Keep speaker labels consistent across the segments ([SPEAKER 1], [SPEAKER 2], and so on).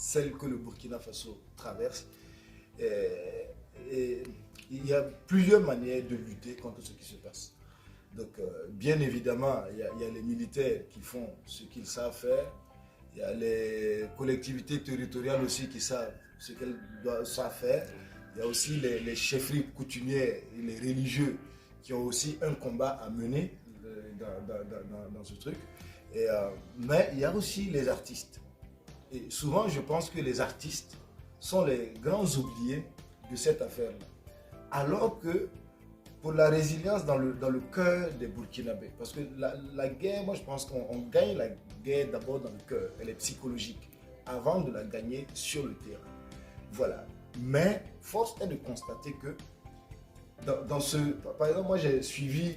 [SPEAKER 1] celle que le Burkina Faso traverse. Et il y a plusieurs manières de lutter contre ce qui se passe. Donc, bien évidemment, il y a les militaires qui font ce qu'ils savent faire. Il y a les collectivités territoriales aussi qui savent ce qu'elles doivent faire. Il y a aussi les chefferies coutumières et les religieux qui ont aussi un combat à mener dans ce truc. Mais il y a aussi les artistes. Et souvent, je pense que les artistes sont les grands oubliés de cette affaire-là. Alors que pour la résilience dans le cœur des Burkinabés, parce que la guerre, moi je pense qu'on gagne la guerre d'abord dans le cœur, elle est psychologique, avant de la gagner sur le terrain. Voilà. Mais force est de constater que par exemple, moi j'ai suivi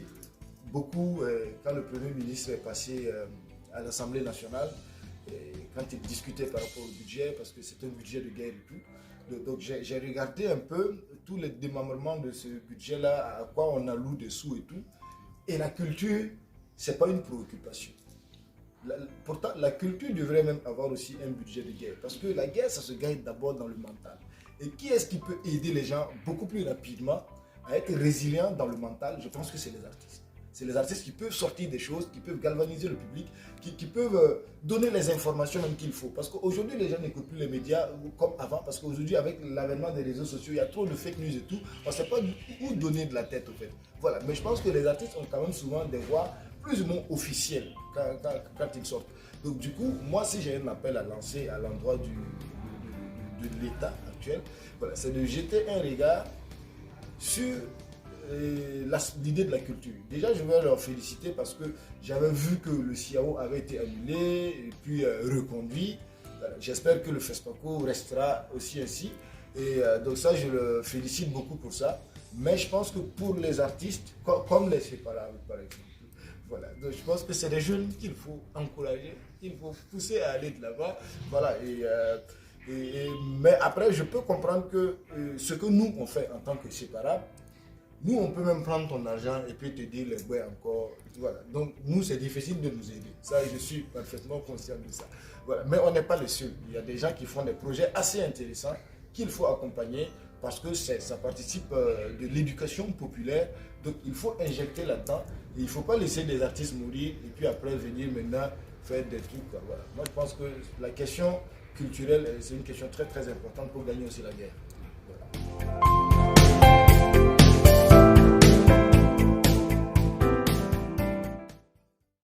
[SPEAKER 1] beaucoup quand le Premier ministre est passé à l'Assemblée nationale, et quand il discutait par rapport au budget, parce que c'est un budget de guerre et tout. Donc j'ai regardé un peu tous les démembrements de ce budget-là, à quoi on alloue des sous et tout. Et la culture, c'est pas une préoccupation. Pourtant, la culture devrait même avoir aussi un budget de guerre. Parce que la guerre, ça se gagne d'abord dans le mental. Et qui est-ce qui peut aider les gens beaucoup plus rapidement à être résilients dans le mental? Je pense que c'est les artistes. C'est les artistes qui peuvent sortir des choses, qui peuvent galvaniser le public, qui peuvent donner les informations même qu'il faut. Parce qu'aujourd'hui, les gens n'écoutent plus les médias comme avant. Parce qu'aujourd'hui, avec l'avènement des réseaux sociaux, il y a trop de fake news et tout. On ne sait pas où donner de la tête, au fait. Voilà. Mais je pense que les artistes ont quand même souvent des voix plus ou moins officielles quand ils sortent. Donc du coup, moi, si j'ai un appel à lancer à l'endroit de l'État actuel, voilà, c'est de jeter un regard sur l'idée de la culture. Déjà, je vais leur féliciter parce que j'avais vu que le CIAO avait été annulé et puis reconduit. J'espère que le FESPACO restera aussi ainsi. Et donc ça, je le félicite beaucoup pour ça. Mais je pense que pour les artistes, comme les séparables par exemple, voilà. Donc je pense que c'est des jeunes qu'il faut encourager, qu'il faut pousser à aller de l'avant. Voilà. Mais après, je peux comprendre que ce que nous, on fait en tant que séparables, nous, on peut même prendre ton argent et puis te dire les bois encore. Voilà. Donc, nous, c'est difficile de nous aider. Ça, je suis parfaitement conscient de ça. Voilà. Mais on n'est pas les seuls. Il y a des gens qui font des projets assez intéressants qu'il faut accompagner parce que ça participe de l'éducation populaire. Donc, il faut injecter là-dedans. Et il ne faut pas laisser des artistes mourir et puis après venir maintenant faire des trucs. Voilà. Moi, je pense que la question culturelle, c'est une question très, très importante pour gagner aussi la guerre.